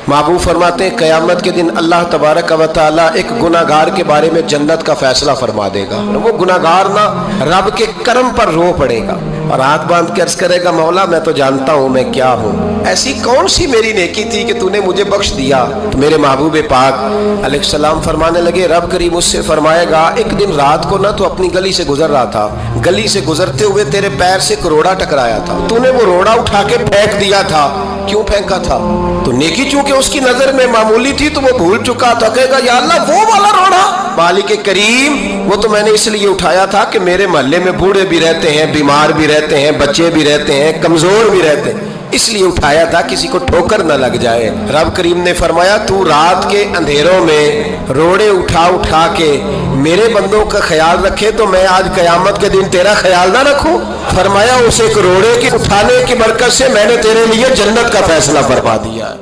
महबूब फरमाते हैं क़यामत के दिन अल्लाह तबारक व तआला एक गुनाहगार के बारे में जन्नत का फैसला फरमा देगा। वो गुनाहगार ना रब के करम पर रो पड़ेगा और हाथ बांध के अर्ज करेगा, मौला मैं तो जानता हूँ मैं क्या हूँ, ऐसी कौन सी मेरी नेकी थी कि तूने मुझे बख्श दिया। तो मेरे महबूब पाक अलैहिस्सलाम फरमाने लगे, रब करीम उससे फरमाएगा, एक दिन रात को ना तो अपनी गली से गुजर रहा था, गली से गुजरते हुए तेरे पैर से एक रोड़ा टकराया था, तूने वो रोड़ा उठा के फेंक दिया था। क्यों फेंका था? तो नेकी चूंकि उसकी नजर में मामूली थी तो वो भूल चुका था। कहेगा या अल्लाह वो वाला रोड़ा, मालिक करीम वो तो मैंने इसलिए उठाया था कि मेरे मोहल्ले में बूढ़े भी रहते हैं, बीमार भी रहते हैं, बच्चे भी रहते हैं, कमजोर भी रहते हैं, इसलिए उठाया था किसी को ठोकर न लग जाए। रब करीम ने फरमाया, तू रात के अंधेरों में रोड़े उठा उठा के मेरे बंदों का ख्याल रखे तो मैं आज कयामत के दिन तेरा ख्याल ना रखूं। फरमाया, उस एक रोड़े के उठाने की बरकत से मैंने तेरे लिए जन्नत का फैसला फरमा दिया।